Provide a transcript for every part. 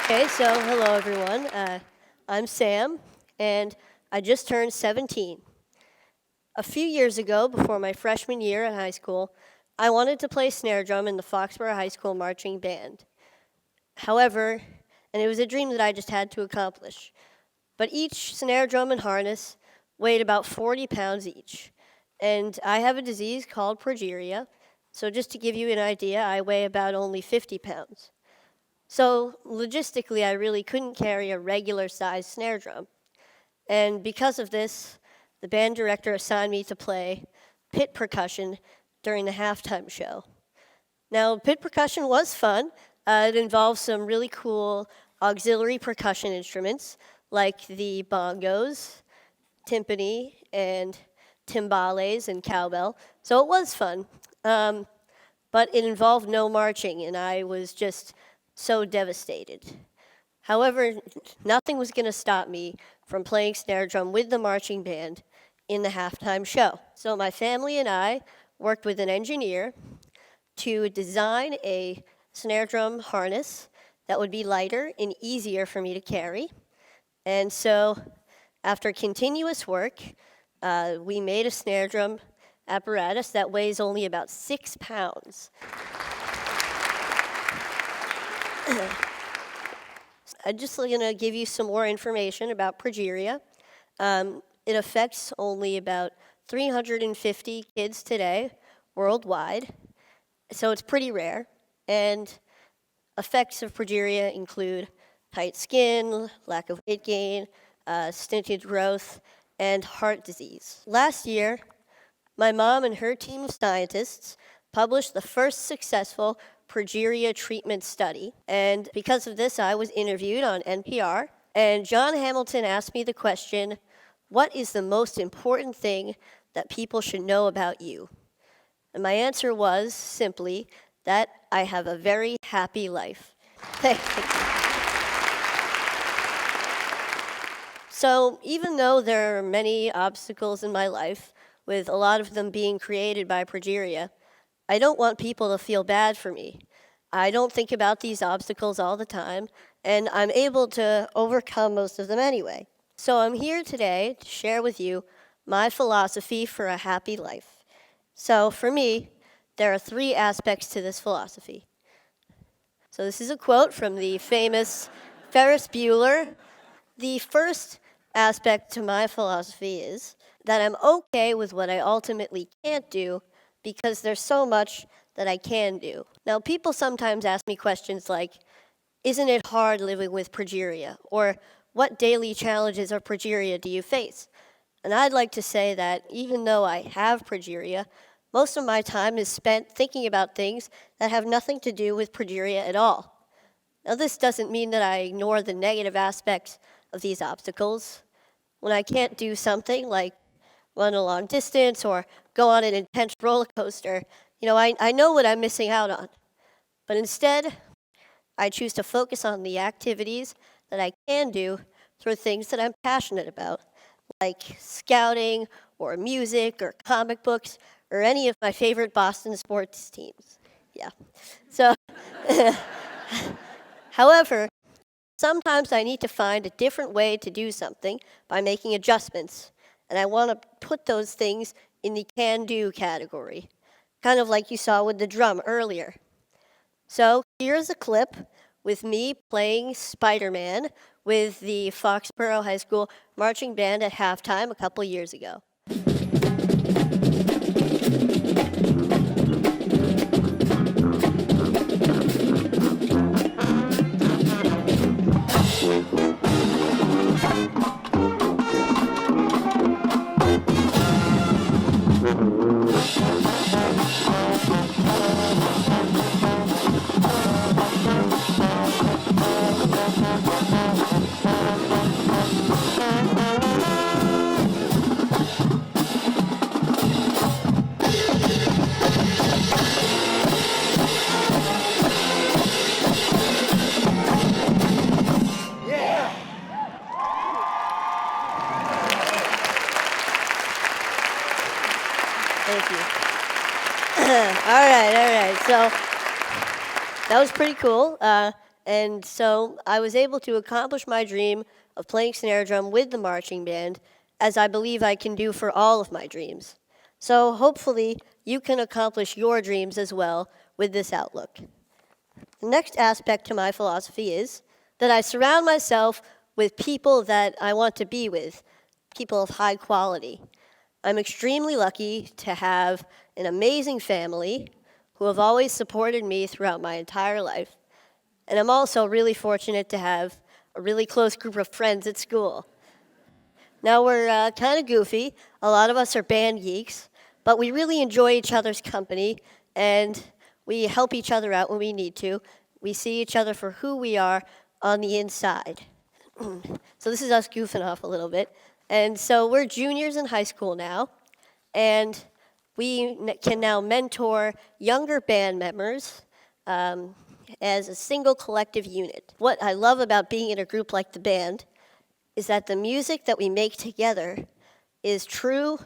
Okay, so hello everyone. I'm Sam, and I just turned 17. A few years ago, before my freshman year in high school, I wanted to play snare drum in the Foxborough High School marching band. However, and it was a dream that I just had to accomplish, but each snare drum and harness weighed about 40 pounds each. And I have a disease called progeria, so just to give you an idea, I weigh about only 50 pounds. So logistically, I really couldn't carry a regular sized snare drum. And because of this, the band director assigned me to play pit percussion during the halftime show. Now, pit percussion was fun. It involved some really cool auxiliary percussion instruments like the bongos, timpani, and timbales and cowbell. So it was fun. But it involved no marching, and I was just so devastated. However, nothing was going to stop me from playing snare drum with the marching band in the halftime show. So my family and I worked with an engineer to design a snare drum harness that would be lighter and easier for me to carry. And so, after continuous work, we made a snare drum apparatus that weighs only about 6 pounds. I'm just going to give you some more information about progeria. It affects only about 350 kids today worldwide, so it's pretty rare. And effects of progeria include tight skin, lack of weight gain, stunted growth, and heart disease. Last year, my mom and her team of scientists published the first successful progeria treatment study. And because of this, I was interviewed on NPR. And John Hamilton asked me the question, what is the most important thing that people should know about you? And my answer was simply that I have a very happy life. Thank you. So even though there are many obstacles in my life, with a lot of them being created by progeria, I don't want people to feel bad for me. I don't think about these obstacles all the time, and I'm able to overcome most of them anyway. So I'm here today to share with you my philosophy for a happy life. So for me, there are 3 aspects to this philosophy. So this is a quote from the famous Ferris Bueller. The first aspect to my philosophy is that I'm okay with what I ultimately can't do because there's so much that I can do. Now, people sometimes ask me questions like, isn't it hard living with progeria? Or what daily challenges of progeria do you face? And I'd like to say that even though I have progeria, most of my time is spent thinking about things that have nothing to do with progeria at all. Now, this doesn't mean that I ignore the negative aspects of these obstacles. When I can't do something like run a long distance or go on an intense roller coaster, I know what I'm missing out on. But instead, I choose to focus on the activities that I can do through things that I'm passionate about, like scouting or music or comic books or any of my favorite Boston sports teams. Yeah. So, however, sometimes I need to find a different way to do something by making adjustments, and I want to put those things in the can-do category, kind of like you saw with the drum earlier. So here's a clip with me playing Spider-Man with the Foxborough High School marching band at halftime a couple years ago. Thank you. All right. So that was pretty cool. And so I was able to accomplish my dream of playing snare drum with the marching band, as I believe I can do for all of my dreams. So hopefully you can accomplish your dreams as well with this outlook. The next aspect to my philosophy is that I surround myself with people that I want to be with, people of high quality. I'm extremely lucky to have an amazing family who have always supported me throughout my entire life. And I'm also really fortunate to have a really close group of friends at school. Now, we're kind of goofy. A lot of us are band geeks, but we really enjoy each other's company, and we help each other out when we need to. We see each other for who we are on the inside. So this is us goofing off a little bit. And so we're juniors in high school now, and we can now mentor younger band members as a single collective unit. What I love about being in a group like the band is that the music that we make together is true,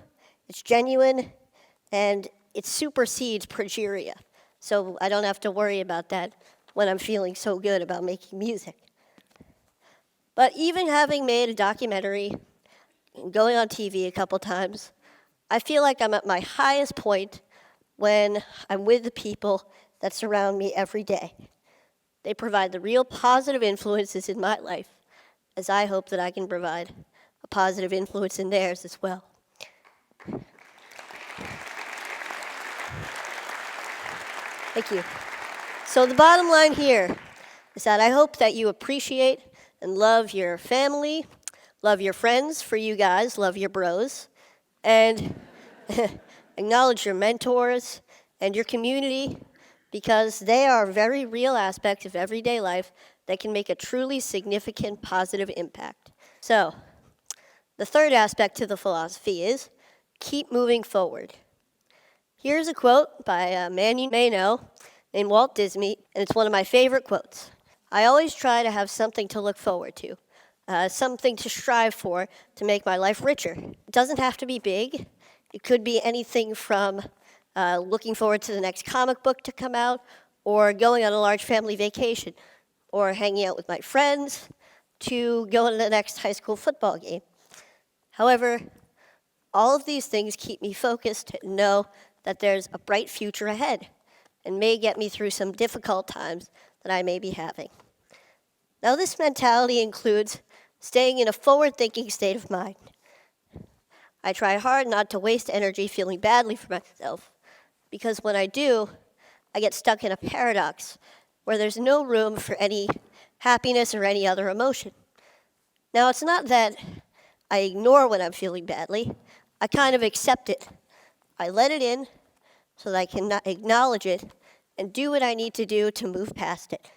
it's genuine, and it supersedes progeria. So I don't have to worry about that when I'm feeling so good about making music. But even having made a documentary and going on TV a couple times, I feel like I'm at my highest point when I'm with the people that surround me every day. They provide the real positive influences in my life, as I hope that I can provide a positive influence in theirs as well. Thank you. So the bottom line here is that I hope that you appreciate and love your family, love your friends, for you guys, love your bros, and acknowledge your mentors and your community, because they are very real aspects of everyday life that can make a truly significant positive impact. So, the third aspect to the philosophy is keep moving forward. Here's a quote by a man you may know named Walt Disney, and it's one of my favorite quotes. I always try to have something to look forward to, something to strive for to make my life richer. It doesn't have to be big. It could be anything from looking forward to the next comic book to come out, or going on a large family vacation, or hanging out with my friends, to going to the next high school football game. However, all of these things keep me focused and know that there's a bright future ahead and may get me through some difficult times that I may be having. Now, this mentality includes staying in a forward-thinking state of mind. I try hard not to waste energy feeling badly for myself, because when I do, I get stuck in a paradox where there's no room for any happiness or any other emotion. Now, it's not that I ignore when I'm feeling badly. I kind of accept it. I let it in so that I can acknowledge it and do what I need to do to move past it.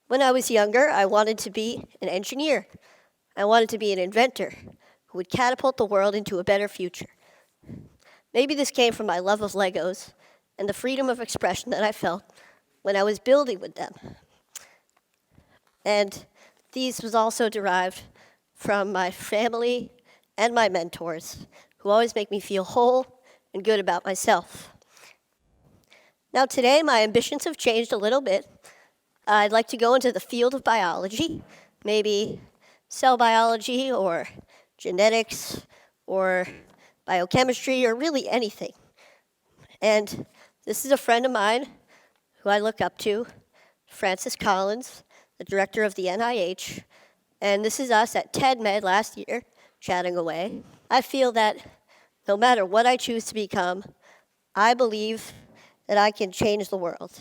When I was younger, I wanted to be an engineer. I wanted to be an inventor who would catapult the world into a better future. Maybe this came from my love of Legos and the freedom of expression that I felt when I was building with them. And these was also derived from my family and my mentors, who always make me feel whole and good about myself. Now today, my ambitions have changed a little bit. I'd like to go into the field of biology, maybe cell biology or genetics or biochemistry or really anything. And this is a friend of mine who I look up to, Francis Collins, the director of the NIH, and this is us at TED last year, chatting away. I feel that no matter what I choose to become, I believe that I can change the world.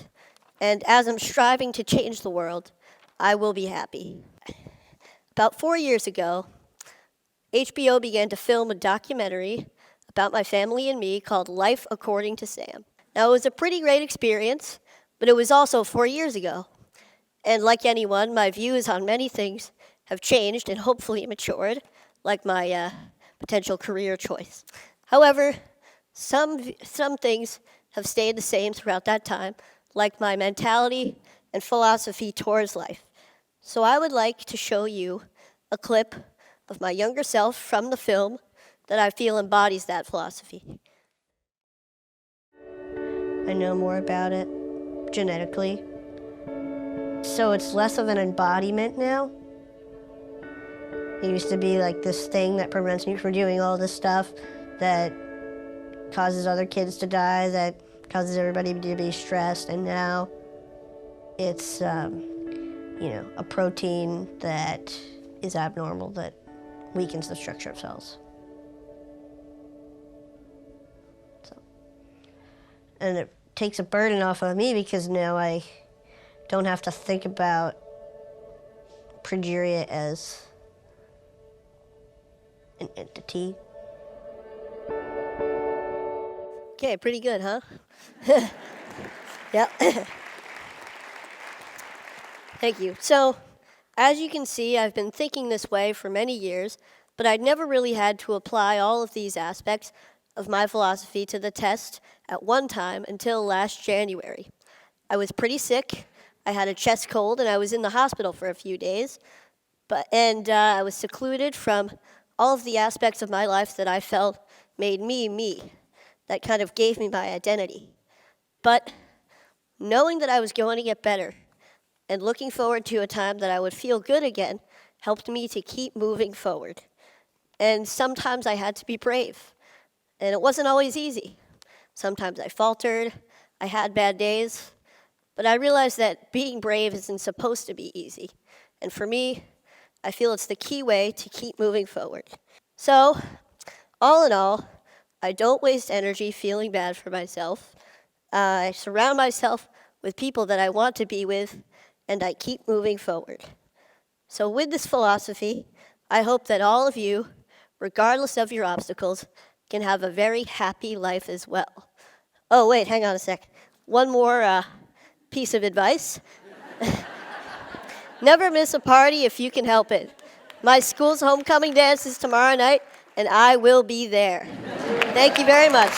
And as I'm striving to change the world, I will be happy. About 4 years ago, HBO began to film a documentary about my family and me called Life According to Sam. Now, it was a pretty great experience, but it was also 4 years ago. And like anyone, my views on many things have changed and hopefully matured, like my potential career choice. However, some things have stayed the same throughout that time, like my mentality and philosophy towards life. So I would like to show you a clip of my younger self from the film that I feel embodies that philosophy. I know more about it genetically. So it's less of an embodiment now. It used to be like this thing that prevents me from doing all this stuff that causes other kids to die, that causes everybody to be stressed, and now it's, a protein that is abnormal that weakens the structure of cells. And it takes a burden off of me because now I don't have to think about progeria as an entity. Okay, pretty good, huh? Yep. Thank you. So, as you can see, I've been thinking this way for many years, but I'd never really had to apply all of these aspects of my philosophy to the test at one time until last January. I was pretty sick. I had a chest cold, and I was in the hospital for a few days. I was secluded from all of the aspects of my life that I felt made me me. That kind of gave me my identity. But knowing that I was going to get better and looking forward to a time that I would feel good again helped me to keep moving forward. And sometimes I had to be brave, and it wasn't always easy. Sometimes I faltered, I had bad days, but I realized that being brave isn't supposed to be easy. And for me, I feel it's the key way to keep moving forward. So, all in all, I don't waste energy feeling bad for myself. I surround myself with people that I want to be with, and I keep moving forward. So with this philosophy, I hope that all of you, regardless of your obstacles, can have a very happy life as well. Oh, wait, hang on a sec. One more piece of advice. Never miss a party if you can help it. My school's homecoming dance is tomorrow night, and I will be there. Thank you very much.